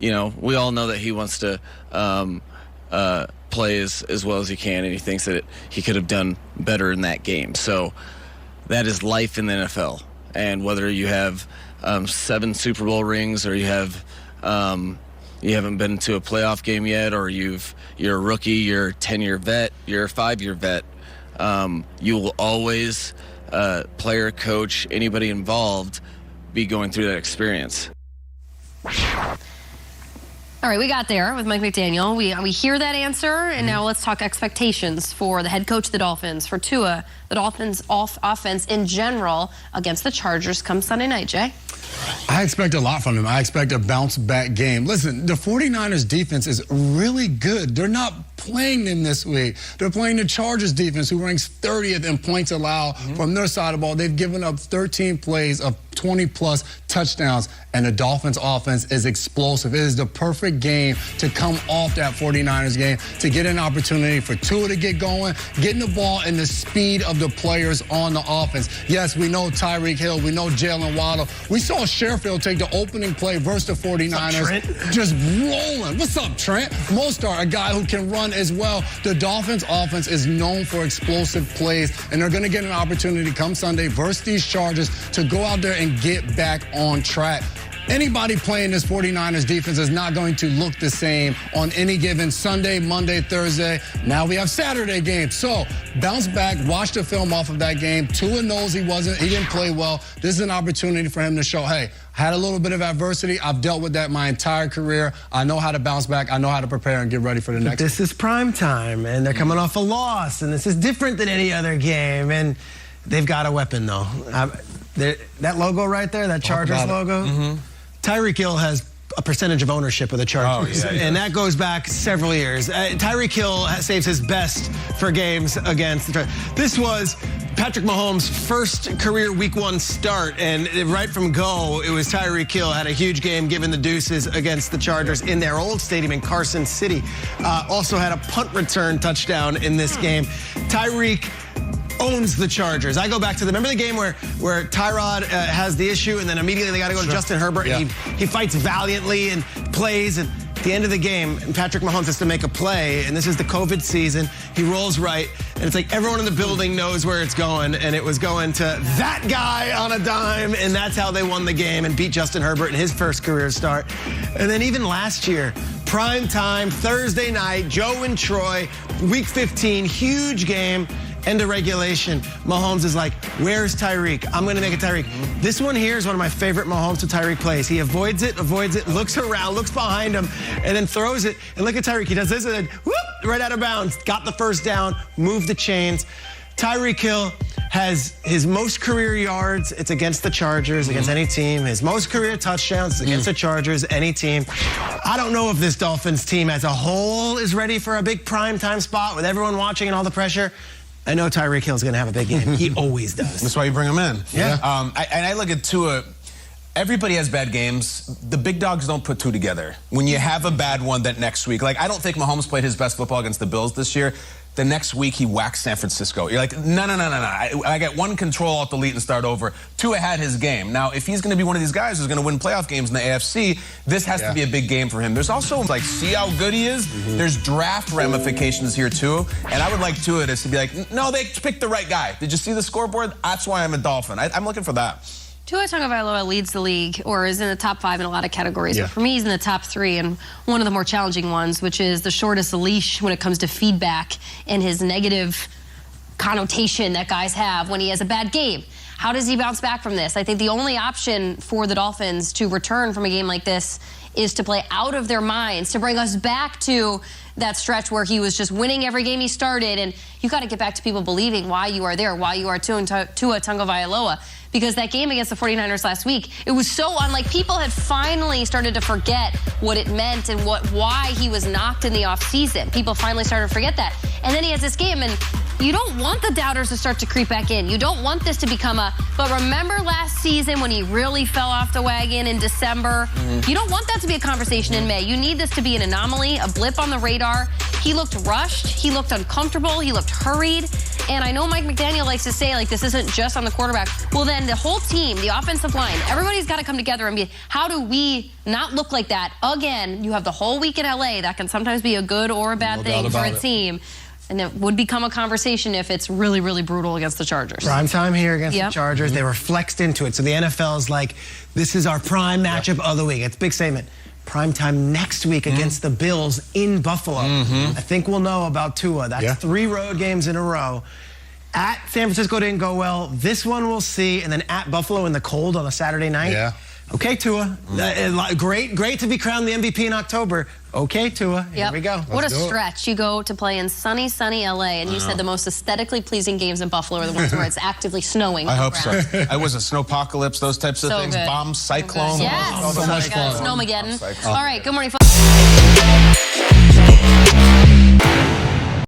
You know, we all know that he wants to play as well as he can, and he thinks that he could have done better in that game. So that is life in the NFL. And whether you have 7 Super Bowl rings, or you have you haven't been to a playoff game yet, or you're a rookie, you're a 10-year vet, you're a 5-year vet, you will always, player, coach, anybody involved, be going through that experience. All right, we got there with Mike McDaniel. We hear that answer, and now let's talk expectations for the head coach of the Dolphins, for Tua, the Dolphins' offense in general against the Chargers come Sunday night, Jay. I expect a lot from him. I expect a bounce-back game. Listen, the 49ers defense is really good. They're not playing them this week. They're playing the Chargers defense, who ranks 30th in points allowed from their side of the ball. They've given up 13 plays of 20-plus touchdowns, and the Dolphins offense is explosive. It is the perfect game to come off that 49ers game, to get an opportunity for Tua to get going, getting the ball and the speed of the players on the offense. Yes, we know Tyreek Hill. We know Jalen Waddle. We saw Sherfield take the opening play versus the 49ers, just rolling. What's up, Trent? Mostert, a guy who can run as well. The Dolphins offense is known for explosive plays, and they're going to get an opportunity come Sunday versus these Chargers to go out there and get back on track. Anybody playing this 49ers defense is not going to look the same on any given Sunday, Monday, Thursday. Now we have Saturday games. So bounce back, watch the film off of that game. Tua knows he didn't play well. This is an opportunity for him to show, hey, I had a little bit of adversity. I've dealt with that my entire career. I know how to bounce back. I know how to prepare and get ready for the next. This is prime time, and they're coming off a loss, and this is different than any other game, and they've got a weapon, though. That logo right there, that Chargers logo, Tyreek Hill has a percentage of ownership of the Chargers, and that goes back several years. Tyreek Hill saves his best for games against the Chargers. This was Patrick Mahomes' first career Week 1 start, and right from go, it was Tyreek Hill had a huge game giving the deuces against the Chargers in their old stadium in Carson City. Also had a punt return touchdown in this game. Tyreek owns the Chargers. I go back to remember the game where Tyrod has the issue, and then immediately they got to go to Justin Herbert, and he fights valiantly and plays, and at the end of the game, Patrick Mahomes has to make a play, and this is the COVID season. He rolls right, and it's like everyone in the building knows where it's going, and it was going to that guy on a dime, and that's how they won the game and beat Justin Herbert in his first career start. And then even last year, prime time, Thursday night, Joe and Troy, Week 15, huge game. End of regulation. Mahomes is like, where's Tyreek? I'm going to make it Tyreek. This one here is one of my favorite Mahomes to Tyreek plays. He avoids it, looks around, looks behind him, and then throws it. And look at Tyreek. He does this, and then whoop, right out of bounds. Got the first down, moved the chains. Tyreek Hill has his most career yards. It's against the Chargers, against any team. His most career touchdowns against the Chargers, any team. I don't know if this Dolphins team as a whole is ready for a big primetime spot with everyone watching and all the pressure. I know Tyreek Hill's going to have a big game. He always does. That's why you bring him in. Yeah. And I look at Tua. Everybody has bad games. The big dogs don't put two together. When you have a bad one that next week, like I don't think Mahomes played his best football against the Bills this year. The next week, he whacks San Francisco. You're like, no. I got one control alt delete and start over. Tua had his game. Now, if he's going to be one of these guys who's going to win playoff games in the AFC, this has to be a big game for him. There's also, like, see how good he is? There's draft ramifications here, too. And I would like Tua to be like, no, they picked the right guy. Did you see the scoreboard? That's why I'm a Dolphin. I'm looking for that. Tua Tagovailoa leads the league, or is in the top 5 in a lot of categories. But for me, he's in the top 3, and one of the more challenging ones, which is the shortest leash when it comes to feedback and his negative connotation that guys have when he has a bad game. How does he bounce back from this? I think the only option for the Dolphins to return from a game like this is to play out of their minds, to bring us back to that stretch where he was just winning every game he started. And you got to get back to people believing why you are there, why you are Tua Tagovailoa. Because that game against the 49ers last week, it was so unlike, people had finally started to forget what it meant and why he was knocked in the offseason. People finally started to forget that. And then he has this game, and you don't want the doubters to start to creep back in. You don't want this to become but remember last season when he really fell off the wagon in December? You don't want that to be a conversation in May. You need this to be an anomaly, a blip on the radar. He looked rushed. He looked uncomfortable. He looked hurried. And I know Mike McDaniel likes to say, like, this isn't just on the quarterback. Well, then the whole team, the offensive line, everybody's got to come together and be, how do we not look like that? Again, you have the whole week in LA. That can sometimes be a good or a bad thing for a team. And it would become a conversation if it's really, really brutal against the Chargers. Prime time here against the Chargers. They were flexed into it. So the NFL is like, this is our prime matchup of the week. It's a big statement. Prime time next week against the Bills in Buffalo. I think we'll know about Tua. That's 3 road games in a row. At San Francisco didn't go well. This one we'll see. And then at Buffalo in the cold on a Saturday night. Okay, Tua. Great to be crowned the MVP in October. Okay, Tua. Here we go. What a stretch. You go to play in sunny LA, and you said the most aesthetically pleasing games in Buffalo are the ones where it's actively snowing. I hope so. I was a snowpocalypse, those types of things. Good. Bomb, cyclone. Yes. So much fun. Snowmageddon. All right, good morning, folks.